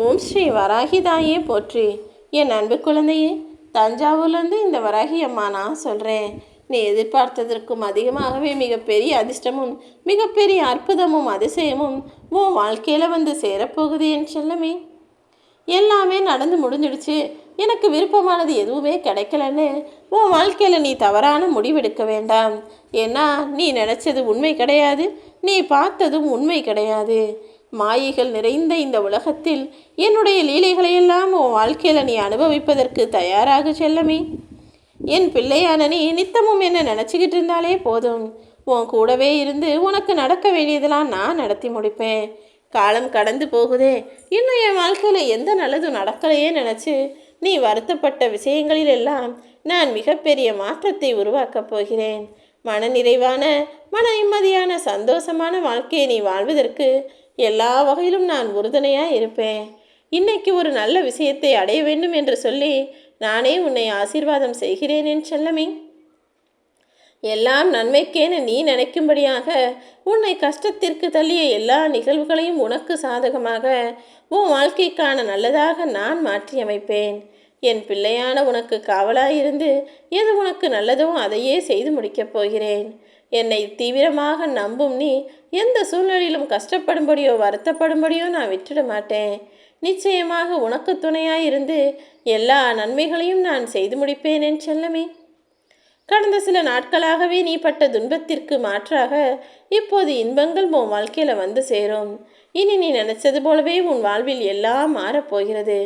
ஓம் ஸ்ரீ வராகி தாயே போற்றி. என் அன்பு குழந்தையே, தஞ்சாவூர்லேருந்து இந்த வராகி அம்மா நான் சொல்கிறேன். நீ எதிர்பார்த்ததற்கும் அதிகமாகவே மிகப்பெரிய அதிர்ஷ்டமும் மிகப்பெரிய அற்புதமும் அதிசயமும் உன் வாழ்க்கையில் வந்து சேரப்போகுது என் செல்லமே. எல்லாமே நடந்து முடிஞ்சிடுச்சு, எனக்கு விருப்பமானது எதுவுமே கிடைக்கலன்னு உன் வாழ்க்கையில் நீ தவறான முடிவெடுக்க வேண்டாம். ஏன்னா நீ நினச்சது உண்மை கிடையாது, நீ பார்த்ததும் உண்மை கிடையாது. மாயைகள் நிறைந்த இந்த உலகத்தில் என்னுடைய லீலைகளையெல்லாம் உன் வாழ்க்கையில் நீ அனுபவிப்பதற்கு தயாராக செல்லமே. என் பிள்ளையான நீ நித்தமும் என்ன நினச்சிக்கிட்டு இருந்தாலே போதும், உன் கூடவே இருந்து உனக்கு நடக்க வேண்டியதெல்லாம் நான் நடத்தி முடிப்பேன். காலம் கடந்து போகுதே, இன்னும் என் வாழ்க்கையில் எந்த நல்லதும் நடக்கலையே நினச்சி நீ வருத்தப்பட்ட விஷயங்களில் எல்லாம் நான் மிகப்பெரிய மாற்றத்தை உருவாக்கப் போகிறேன். மன நிறைவான, மன நிம்மதியான, சந்தோஷமான வாழ்க்கையை நீ வாழ்வதற்கு எல்லா வகையிலும் நான் உறுதுணையாக இருப்பேன். இன்னைக்கு ஒரு நல்ல விஷயத்தை அடைய வேண்டும் என்று சொல்லி நானே உன்னை ஆசீர்வாதம் செய்கிறேன் என் செல்லமே. எல்லாம் நன்மைக்கேன நீ நினைக்கும்படியாக உன்னை கஷ்டத்திற்கு தள்ளிய எல்லா நிகழ்வுகளையும் உனக்கு சாதகமாக உன் வாழ்க்கைக்கான நல்லதாக நான் மாற்றி அமைப்பேன். என் பிள்ளையான உனக்கு காவலாயிருந்து எது உனக்கு நல்லதோ அதையே செய்து முடிக்கப் போகிறேன். என்னை தீவிரமாக நம்பும் நீ எந்த சூழ்நிலையிலும் கஷ்டப்படும்படியோ வருத்தப்படும்படியோ நான் விட்டுட மாட்டேன். நிச்சயமாக உனக்கு துணையாயிருந்து எல்லா நன்மைகளையும் நான் செய்து முடிப்பேன் என் செல்லமே. கடந்த சில நாட்களாகவே நீ பட்ட துன்பத்திற்கு மாற்றாக இப்போது இன்பங்கள் உன் வாழ்க்கையில் வந்து சேரும். இனி நீ நினைச்சது போலவே உன் வாழ்வில் எல்லாம் மாறப்போகிறது,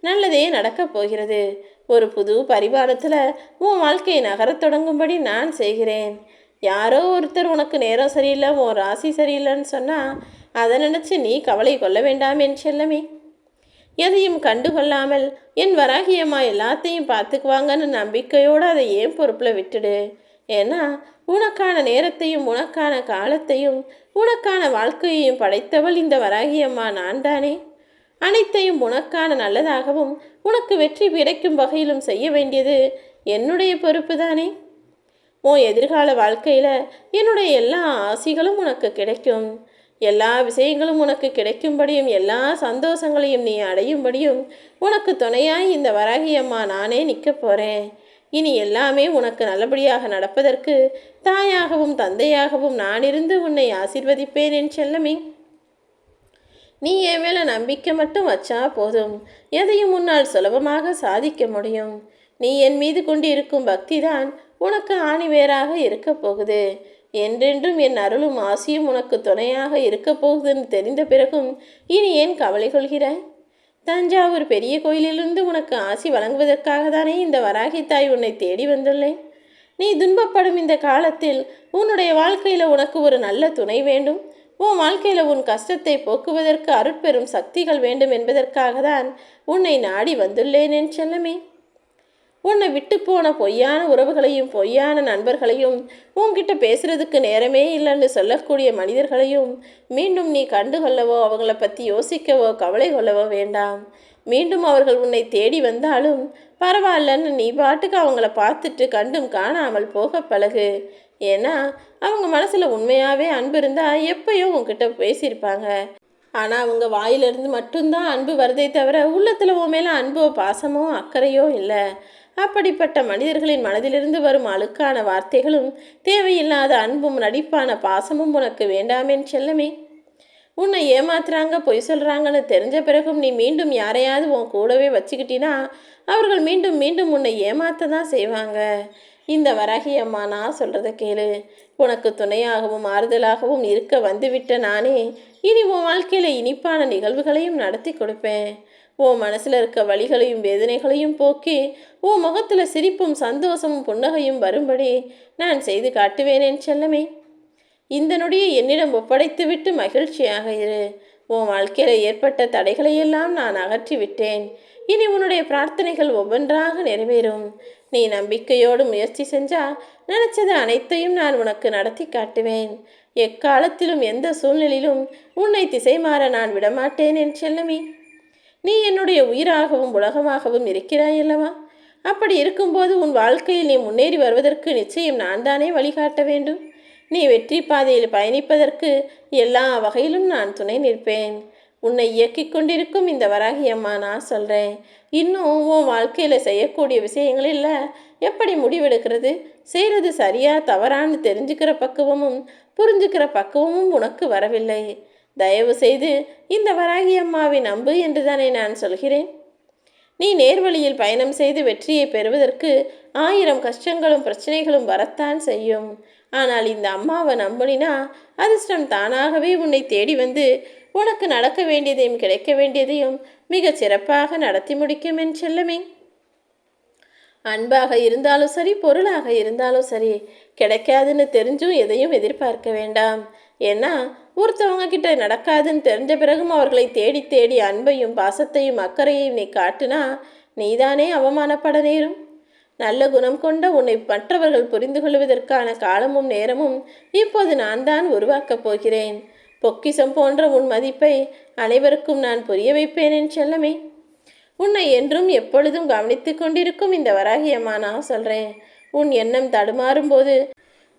நல்லதே நடக்கப் போகிறது. ஒரு புது பரிமாணத்தில் உன் வாழ்க்கையை நகரத் தொடங்கும்படி நான் செய்கிறேன். யாரோ ஒருத்தர் உனக்கு நேரம் சரியில்லை, உன் ராசி சரியில்லைன்னு சொன்னால் அதை நினச்சி நீ கவலை கொள்ள வேண்டாம் என் செல்லமே. எதையும் கண்டுகொள்ளாமல் என் வராகியம்மா எல்லாத்தையும் பார்த்துக்குவாங்கன்னு நம்பிக்கையோடு அதை ஏன் பொறுப்பில் விட்டுடு. ஏன்னா உனக்கான நேரத்தையும் உனக்கான காலத்தையும் உனக்கான வாழ்க்கையையும் படைத்தவள் இந்த வராகியம்மா நான் தானே. அனைத்தையும் உனக்கான நல்லதாகவும் உனக்கு வெற்றி கிடைக்கும் வகையிலும் செய்ய வேண்டியது என்னுடைய பொறுப்பு தானே. உன் எதிர்கால வாழ்க்கையில் என்னுடைய எல்லா ஆசைகளும் உனக்கு கிடைக்கும். எல்லா விஷயங்களும் உனக்கு கிடைக்கும்படியும் எல்லா சந்தோஷங்களையும் நீ அடையும்படியும் உனக்கு துணையாய் இந்த வராகியம்மா நானே நிற்க போகிறேன். இனி எல்லாமே உனக்கு நல்லபடியாக நடப்பதற்கு தாயாகவும் தந்தையாகவும் நான் இருந்து உன்னை ஆசீர்வதிப்பேன் என் செல்லமே. நீ என் மேலே நம்பிக்கை மட்டும் வச்சா போதும், எதையும் உன்னால் சுலபமாக சாதிக்க முடியும். நீ என் மீது கொண்டு இருக்கும் பக்தி தான் உனக்கு ஆணிவேராக இருக்க போகுது. என்றென்றும் என் அருளும் ஆசியும் உனக்கு துணையாக இருக்க போகுதுன்னு தெரிந்த பிறகும் இனி ஏன் கவலை கொள்கிறாய்? தஞ்சாவூர் பெரிய கோயிலிலிருந்து உனக்கு ஆசி வழங்குவதற்காக தானே இந்த வராகி தாய் உன்னை தேடி வந்துள்ளேன். நீ துன்பப்படும் இந்த காலத்தில் உன்னுடைய வாழ்க்கையில் உனக்கு ஒரு நல்ல துணை வேண்டும், உன் வாழ்க்கையில் உன் கஷ்டத்தை போக்குவதற்கு அருட்பெரும் சக்திகள் வேண்டும் என்பதற்காக தான் உன்னை நாடி வந்துள்ளேன் என் செல்லமே. உன்னை விட்டு போன பொய்யான உறவுகளையும் பொய்யான நண்பர்களையும் உன்கிட்ட பேசுறதுக்கு நேரமே இல்லைன்னு சொல்லக்கூடிய மனிதர்களையும் மீண்டும் நீ கண்டுகொள்ளவோ அவங்கள பற்றி யோசிக்கவோ கவலை கொள்ளவோ வேண்டாம். மீண்டும் அவர்கள் உன்னை தேடி வந்தாலும் பரவாயில்லன்னு நீ பாட்டுக்கு அவங்கள பார்த்துட்டு கண்டும் காணாமல் போக பழகு. ஏன்னா அவங்க மனசில் உண்மையாகவே அன்பு இருந்தால் எப்பயோ உன்கிட்ட பேசியிருப்பாங்க. ஆனால் அவங்க வாயிலிருந்து மட்டும்தான் அன்பு வருதே தவிர உள்ளத்தில் உன் மேலே அன்போ பாசமோ அக்கறையோ இல்லை. அப்படிப்பட்ட மனிதர்களின் மனதிலிருந்து வரும் அழுக்கான வார்த்தைகளும் தேவையில்லாத அன்பும் நடிப்பான பாசமும் உனக்கு வேண்டாமேன் செல்லமே. உன்னை ஏமாத்துறாங்க, பொய் சொல்கிறாங்கன்னு தெரிஞ்ச பிறகும் நீ மீண்டும் யாரையாவது உன் கூடவே வச்சுக்கிட்டினா அவர்கள் மீண்டும் மீண்டும் உன்னை ஏமாத்த தான் செய்வாங்க. இந்த வராகி அம்மா நான் சொல்கிறத கேளு. உனக்கு துணையாகவும் ஆறுதலாகவும் இருக்க வந்துவிட்ட நானே இனி உன் வாழ்க்கையில் இனிப்பான நிகழ்வுகளையும் நடத்தி கொடுப்பேன். உன் மனசில் இருக்க வலிகளையும் வேதனைகளையும் போக்கி உன் முகத்தில் சிரிப்பும் சந்தோஷமும் புன்னகையும் வரும்படி நான் செய்து காட்டுவேனேன் செல்லமே. இந்த நொடியை என்னிடம் ஒப்படைத்து விட்டு மகிழ்ச்சியாக இரு. உன் வாழ்க்கையில் ஏற்பட்ட தடைகளையெல்லாம் நான் அகற்றி விட்டேன். இனி உன்னுடைய பிரார்த்தனைகள் ஒவ்வொன்றாக நிறைவேறும். நீ நம்பிக்கையோடு முயற்சி செஞ்சால் நினச்சது அனைத்தையும் நான் உனக்கு நடத்தி காட்டுவேன். எக்காலத்திலும் எந்த சூழ்நிலையிலும் உன்னை திசை மாற நான் விடமாட்டேன் என் செல்லமே. நீ என்னுடைய உயிராகவும் உலகமாகவும் இருக்கிறாய் அல்லவா? அப்படி இருக்கும்போது உன் வாழ்க்கையில் நீ முன்னேறி வருவதற்கு நிச்சயம் நான் தானே வழிகாட்ட வேண்டும். நீ வெற்றி பாதையில் பயணிப்பதற்கு எல்லா வகையிலும் நான் துணை நிற்பேன். உன்னை இயக்கிக் கொண்டிருக்கும் இந்த வராகி அம்மா நான் சொல்கிறேன். இன்னும் உன் வாழ்க்கையில் செய்யக்கூடிய விஷயங்களில் எப்படி முடிவெடுக்கிறது, செய்கிறது சரியா தவறான்னு தெரிஞ்சுக்கிற பக்குவமும் புரிஞ்சுக்கிற பக்குவமும் உனக்கு வரவில்லை. தயவு செய்து இந்த வராகி அம்மாவை நம்பு என்று தானே நான் சொல்கிறேன். நீ நேர்வழியில் பயணம் செய்து வெற்றியை பெறுவதற்கு 1000 கஷ்டங்களும் பிரச்சனைகளும் வரத்தான் செய்யும். ஆனால் இந்த அம்மாவை நம்பினா அதிர்ஷ்டம் தானாகவே உன்னை தேடி வந்து உனக்கு நடக்க வேண்டியதையும் கிடைக்க வேண்டியதையும் மிக சிறப்பாக நடத்தி முடிக்கும் என் செல்லமே. அன்பாக இருந்தாலும் சரி, பொருளாக இருந்தாலும் சரி, கிடைக்காதுன்னு தெரிஞ்சும் எதையும் எதிர்பார்க்க வேண்டாம். ஏன்னா ஒருத்தவங்க கிட்ட நடக்காதுன்னு தெரிஞ்ச பிறகும் அவர்களை தேடி தேடி அன்பையும் பாசத்தையும் அக்கறையையும் நீ காட்டுனா நீதானே அவமானப்பட நேரும். நல்ல குணம் கொண்ட உன்னை மற்றவர்கள் புரிந்து கொள்வதற்கான காலமும் நேரமும் இப்போது நான் தான் உருவாக்கப் போகிறேன். பொக்கிஷம் போன்ற உன் மதிப்பை அனைவருக்கும் நான் புரிய வைப்பேன் என் செல்லமே. உன்னை என்றும் எப்பொழுதும் கவனித்து கொண்டிருக்கும் இந்த வராகி அம்மா நான் சொல்கிறேன். உன் எண்ணம் தடுமாறும் போது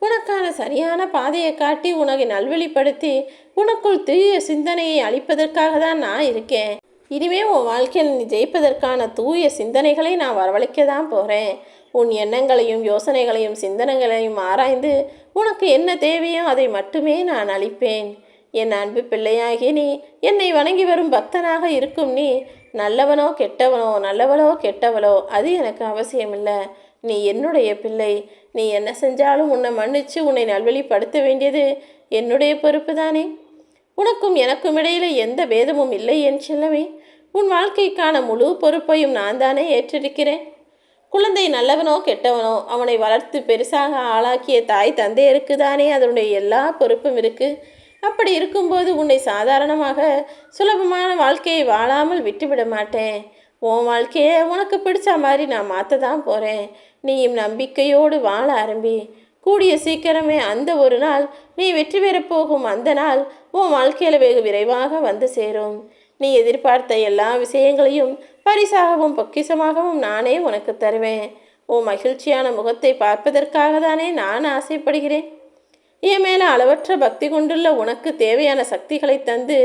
உனக்கான சரியான பாதையை காட்டி உனக்கு நல்வழிப்படுத்தி உனக்குள் தூய சிந்தனையை அளிப்பதற்காக தான் நான் இருக்கேன். இனிமே உன் வாழ்க்கையில் நீ ஜெயிப்பதற்கான தூய சிந்தனைகளை நான் வரவழைக்க தான் போகிறேன். உன் எண்ணங்களையும் யோசனைகளையும் சிந்தனைகளையும் ஆராய்ந்து உனக்கு என்ன தேவையோ அதை மட்டுமே நான் அளிப்பேன். என் அன்பு பிள்ளையாகி நீ என்னை வணங்கி வரும் பக்தனாக இருக்கும் நீ நல்லவனோ கெட்டவனோ நல்லவளோ கெட்டவளோ அது எனக்கு அவசியமில்லை. நீ என்னுடைய பிள்ளை. நீ என்ன செஞ்சாலும் உன்னை மன்னிச்சு உன்னை நல்வழிப்படுத்த வேண்டியது என்னுடைய பொறுப்பு தானே. உனக்கும் எனக்கும் இடையில எந்த பேதமும் இல்லை என் செல்லமே. உன் வாழ்க்கைக்கான முழு பொறுப்பையும் நான் தானே ஏற்றிருக்கிறேன். குழந்தை நல்லவனோ கெட்டவனோ அவனை வளர்த்து பெருசாக ஆளாக்கிய தாய் தந்தையருக்கு தானே அதனுடைய எல்லா பொறுப்பும் இருக்குது. அப்படி இருக்கும்போது உன்னை சாதாரணமாக சுலபமான வாழ்க்கையை வாழாமல் விட்டுவிட மாட்டேன். உன் வாழ்க்கையை உனக்கு பிடிச்ச மாதிரி நான் மாற்ற தான் போகிறேன். நீயும் நம்பிக்கையோடு வாழ ஆரம்பி. கூடிய சீக்கிரமே அந்த ஒரு நாள் நீ வெற்றி பெறப் போகும் அந்த நாள் உன் வாழ்க்கையில் வெகு விரைவாக வந்து சேரும். நீ எதிர்பார்த்த எல்லா விஷயங்களையும் பரிசாகவும் பொக்கிஷமாகவும் நானே உனக்கு தருவேன். உன் மகிழ்ச்சியான முகத்தை பார்ப்பதற்காக தானே நான் ஆசைப்படுகிறேன். என் மேலே அளவற்ற பக்தி கொண்டுள்ள உனக்கு தேவையான சக்திகளை தந்து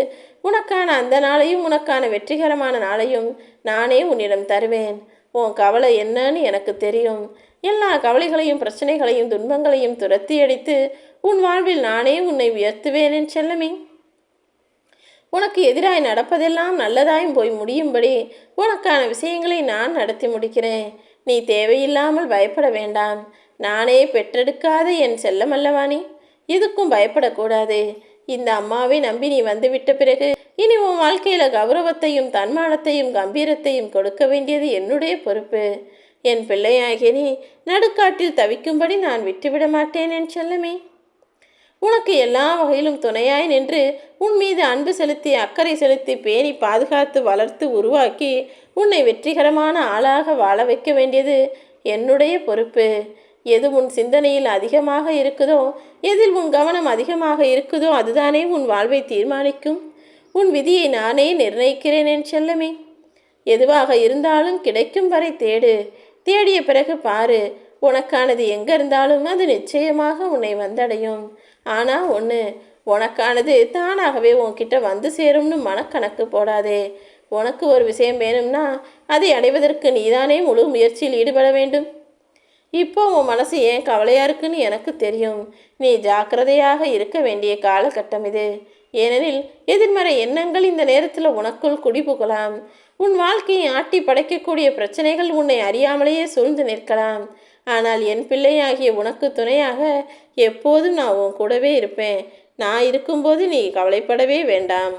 உனக்கான அந்த நாளையும் உனக்கான வெற்றிகரமான நாளையும் நானே உன்னிடம் தருவேன். உன் கவலை என்னன்னு எனக்கு தெரியும். எல்லா கவலைகளையும் பிரச்சனைகளையும் துன்பங்களையும் துரத்தி அடித்து உன் வாழ்வில் நானே உன்னை உயர்த்துவேன் என் செல்லமே. உனக்கு எதிராய் நடப்பதெல்லாம் நல்லதாயும் போய் முடியும்படி உனக்கான விஷயங்களை நான் நடத்தி முடிக்கிறேன். நீ தேவையில்லாமல் பயப்பட வேண்டாம். நானே பெற்றெடுக்காத என் செல்லமல்லவானி, எதுக்கும் பயப்படக்கூடாது. இந்த அம்மாவை நம்பி நீ வந்துவிட்ட பிறகு இனி உன் வாழ்க்கையில் கௌரவத்தையும் தன்மானத்தையும் கம்பீரத்தையும் கொடுக்க வேண்டியது என்னுடைய பொறுப்பு. என் பிள்ளையாகிய நீ நடுக்காட்டில் தவிக்கும்படி நான் விட்டுவிட மாட்டேன் என் செல்லமே. உனக்கு எல்லா வகையிலும் துணையாய் நின்று உன் மீது அன்பு செலுத்தி அக்கறை செலுத்தி பேணி பாதுகாத்து வளர்த்து உருவாக்கி உன்னை வெற்றிகரமான ஆளாக வாழ வைக்க வேண்டியது என்னுடைய பொறுப்பு. எது உன் சிந்தனையில் அதிகமாக இருக்குதோ, எதில் உன் கவனம் அதிகமாக இருக்குதோ அதுதானே உன் வாழ்வை தீர்மானிக்கும். உன் விதியை நானே நிர்ணயிக்கிறேன் என் செல்லமே. எதுவாக இருந்தாலும் கிடைக்கும் வரை தேடு. தேடிய பிறகு பாரு. உனக்கானது எங்கே இருந்தாலும் அது நிச்சயமாக உன்னை வந்தடையும். ஆனால் ஒன்று, உனக்கானது தானாகவே உன்கிட்ட வந்து சேரும்னு மனக்கணக்கு போடாதே. உனக்கு ஒரு விஷயம் வேணும்னா அதை அடைவதற்கு நீதானே முழு முயற்சியில் ஈடுபட வேண்டும். இப்போ உன் மனசு ஏன் கவலையாக இருக்குன்னு எனக்கு தெரியும். நீ ஜாக்கிரதையாக இருக்க வேண்டிய காலகட்டம் இது. ஏனெனில் எதிர்மறை எண்ணங்கள் இந்த நேரத்தில் உனக்குள் குடிபுகலாம். உன் வாழ்க்கையை ஆட்டி படைக்கக்கூடிய பிரச்சனைகள் உன்னை அறியாமலேயே சூழ்ந்து நிற்கலாம். ஆனால் என் பிள்ளையாகிய உனக்கு துணையாக எப்போதும் நான் உன் கூடவே இருப்பேன். நான் இருக்கும்போது நீ கவலைப்படவே வேண்டாம்.